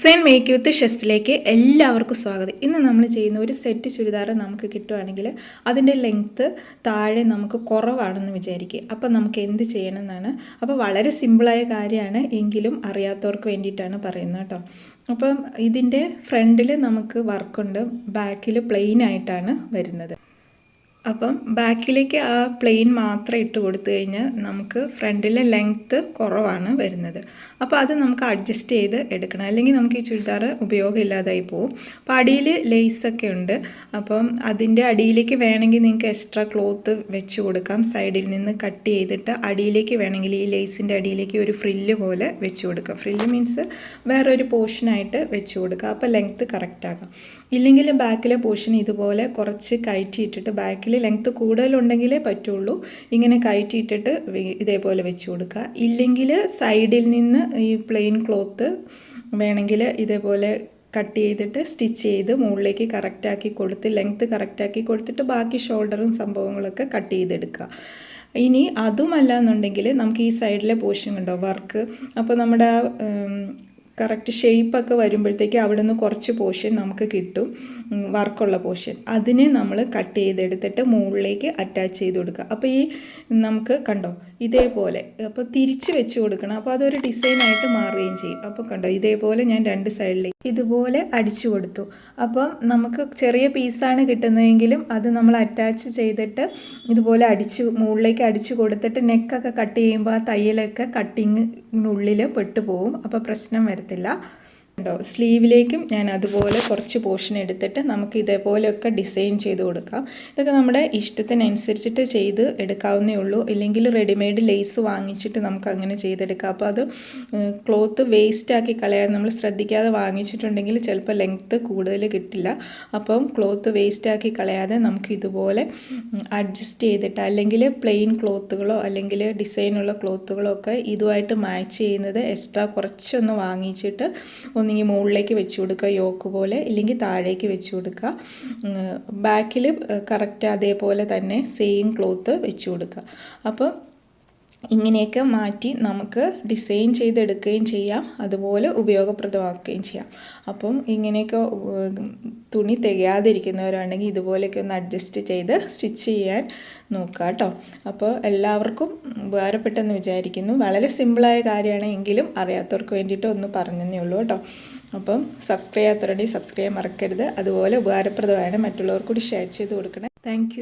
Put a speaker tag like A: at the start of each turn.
A: Design make വിത്ത് ഷെസ്സിലേക്ക് എല്ലാവർക്കും സ്വാഗതം. ഇന്ന് നമ്മൾ ചെയ്യുന്ന ഒരു സെറ്റ് ചുരിദാർ നമുക്ക് കിട്ടുവാണെങ്കിൽ അതിൻ്റെ ലെങ്ത്ത് താഴെ നമുക്ക് കുറവാണെന്ന് വിചാരിക്കുക. അപ്പോൾ നമുക്ക് എന്ത് ചെയ്യണം എന്നാണ്. അപ്പോൾ വളരെ സിമ്പിളായ കാര്യമാണ്, എങ്കിലും അറിയാത്തവർക്ക് വേണ്ടിയിട്ടാണ് പറയുന്നത് കേട്ടോ. അപ്പം ഇതിൻ്റെ ഫ്രണ്ടിൽ നമുക്ക് വർക്കുണ്ട്, ബാക്കിൽ പ്ലെയിൻ ആയിട്ടാണ് വരുന്നത്. അപ്പം ബാക്കിലേക്ക് ആ പ്ലെയിൻ മാത്രം ഇട്ട് കൊടുത്തു കഴിഞ്ഞാൽ നമുക്ക് ഫ്രണ്ടിലെ ലെങ്ത്ത് കുറവാണ് വരുന്നത്. അപ്പോൾ അത് നമുക്ക് അഡ്ജസ്റ്റ് ചെയ്ത് എടുക്കണം, അല്ലെങ്കിൽ നമുക്ക് ഈ ചുരിദാർ ഉപയോഗമില്ലാതായി പോകും. അപ്പോൾ അടിയിൽ ലേസൊക്കെ ഉണ്ട്. അപ്പം അതിൻ്റെ അടിയിലേക്ക് വേണമെങ്കിൽ നിങ്ങൾക്ക് എക്സ്ട്രാ ക്ലോത്ത് വെച്ച് കൊടുക്കാം. സൈഡിൽ നിന്ന് കട്ട് ചെയ്തിട്ട് അടിയിലേക്ക് വേണമെങ്കിൽ ഈ ലേസിൻ്റെ അടിയിലേക്ക് ഒരു ഫ്രില്ല് പോലെ വെച്ച് കൊടുക്കാം. ഫ്രില്ല് മീൻസ് വേറൊരു പോർഷനായിട്ട് വെച്ച് കൊടുക്കുക. അപ്പോൾ ലെങ്ത്ത് കറക്റ്റാകാം. ഇല്ലെങ്കിൽ ബാക്കിലെ പോർഷൻ ഇതുപോലെ കുറച്ച് കയറ്റിയിട്ടിട്ട്, ബാക്കിൽ ലെങ്ത്ത് കൂടുതലുണ്ടെങ്കിലേ പറ്റുള്ളൂ, ഇങ്ങനെ കയറ്റിയിട്ടിട്ട് ഇതേപോലെ വെച്ച് കൊടുക്കുക. ഇല്ലെങ്കിൽ സൈഡിൽ നിന്ന് ഈ പ്ലെയിൻ ക്ലോത്ത് വേണമെങ്കിൽ ഇതേപോലെ കട്ട് ചെയ്തിട്ട് സ്റ്റിച്ച് ചെയ്ത് മുകളിലേക്ക് കറക്റ്റാക്കി കൊടുത്ത് ലെങ്ത്ത് കറക്റ്റാക്കി കൊടുത്തിട്ട് ബാക്കി ഷോൾഡറും സംഭവങ്ങളൊക്കെ കട്ട് ചെയ്തെടുക്കുക. ഇനി അതുമല്ല എന്നുണ്ടെങ്കിൽ നമുക്ക് ഈ സൈഡിലെ പോർഷൻ ഉണ്ടോ വർക്ക്, അപ്പോൾ നമ്മുടെ കറക്റ്റ് ഷേപ്പൊക്കെ വരുമ്പോഴത്തേക്ക് അവിടെ നിന്ന് കുറച്ച് പോർഷൻ നമുക്ക് കിട്ടും, വർക്കുള്ള പോർഷൻ. അതിനെ നമ്മൾ കട്ട് ചെയ്തെടുത്തിട്ട് മുകളിലേക്ക് അറ്റാച്ച് ചെയ്ത് കൊടുക്കുക. അപ്പോൾ ഈ നമുക്ക് കണ്ടോ ഇതേപോലെ അപ്പോൾ തിരിച്ച് വെച്ച് കൊടുക്കണം. അപ്പോൾ അതൊരു ഡിസൈനായിട്ട് മാറുകയും ചെയ്യും. അപ്പോൾ കണ്ടോ ഇതേപോലെ ഞാൻ രണ്ട് സൈഡിലേക്ക് ഇതുപോലെ അടിച്ചു കൊടുത്തു. അപ്പം നമുക്ക് ചെറിയ പീസാണ് കിട്ടുന്നതെങ്കിലും അത് നമ്മൾ അറ്റാച്ച് ചെയ്തിട്ട് ഇതുപോലെ മുകളിലേക്ക് അടിച്ചു കൊടുത്തിട്ട് നെക്കൊക്കെ കട്ട് ചെയ്യുമ്പോൾ ആ തയ്യലൊക്കെ കട്ടിങ്ങിനുള്ളിൽ പെട്ടുപോകും. അപ്പോൾ പ്രശ്നം വരത്തില്ല. ഉണ്ടോ സ്ലീവിലേക്കും ഞാൻ അതുപോലെ കുറച്ച് പോർഷൻ എടുത്തിട്ട് നമുക്ക് ഇതേപോലെയൊക്കെ ഡിസൈൻ ചെയ്ത് കൊടുക്കാം. ഇതൊക്കെ നമ്മുടെ ഇഷ്ടത്തിനനുസരിച്ചിട്ട് ചെയ്ത് എടുക്കാവുന്നേ ഉള്ളൂ. ഇല്ലെങ്കിൽ റെഡിമെയ്ഡ് ലേസ് വാങ്ങിച്ചിട്ട് നമുക്ക് അങ്ങനെ ചെയ്തെടുക്കാം. അപ്പോൾ അത് ക്ലോത്ത് വേസ്റ്റാക്കി കളയാൻ നമ്മൾ ശ്രദ്ധിക്കാതെ വാങ്ങിച്ചിട്ടുണ്ടെങ്കിൽ ചിലപ്പോൾ ലെങ്ത്ത് കൂടുതൽ കിട്ടില്ല. അപ്പം ക്ലോത്ത് വേസ്റ്റാക്കി കളയാതെ നമുക്ക് ഇതുപോലെ അഡ്ജസ്റ്റ് ചെയ്തിട്ട്, അല്ലെങ്കിൽ പ്ലെയിൻ ക്ലോത്തുകളോ അല്ലെങ്കിൽ ഡിസൈനുള്ള ക്ലോത്തുകളോ ഒക്കെ ഇതുമായിട്ട് മാച്ച് ചെയ്യുന്നത് എക്സ്ട്രാ കുറച്ചൊന്ന് വാങ്ങിച്ചിട്ട് ഒന്നെങ്കിൽ മുകളിലേക്ക് വെച്ച് കൊടുക്കുക യോക്ക് പോലെ, ഇല്ലെങ്കിൽ താഴേക്ക് വെച്ച് കൊടുക്കുക. ബാക്കിൽ കറക്റ്റ് അതേപോലെ തന്നെ സെയിം ക്ലോത്ത് വെച്ച് കൊടുക്കുക. അപ്പം ഇങ്ങനെയൊക്കെ മാറ്റി നമുക്ക് ഡിസൈൻ ചെയ്തെടുക്കുകയും ചെയ്യാം, അതുപോലെ ഉപയോഗപ്രദമാക്കുകയും ചെയ്യാം. അപ്പം ഇങ്ങനെയൊക്കെ തുണി തികയാതിരിക്കുന്നവരാണെങ്കിൽ ഇതുപോലെയൊക്കെ ഒന്ന് അഡ്ജസ്റ്റ് ചെയ്ത് സ്റ്റിച്ച് ചെയ്യാൻ നോക്കുക കേട്ടോ. അപ്പോൾ എല്ലാവർക്കും ഉപകാരപ്പെട്ടെന്ന് വിചാരിക്കുന്നു. വളരെ സിമ്പിളായ കാര്യമാണ്, എങ്കിലും അറിയാത്തവർക്ക് വേണ്ടിയിട്ട് ഒന്ന് പറഞ്ഞതേ ഉള്ളൂ കേട്ടോ. അപ്പം സബ്സ്ക്രൈബ് ചെയ്യാത്തവരുണ്ടെങ്കിൽ സബ്സ്ക്രൈബ് മറക്കരുത്. അതുപോലെ ഉപകാരപ്രദമാണ്, മറ്റുള്ളവർക്ക് കൂടി ഷെയർ ചെയ്ത് കൊടുക്കണേ. താങ്ക്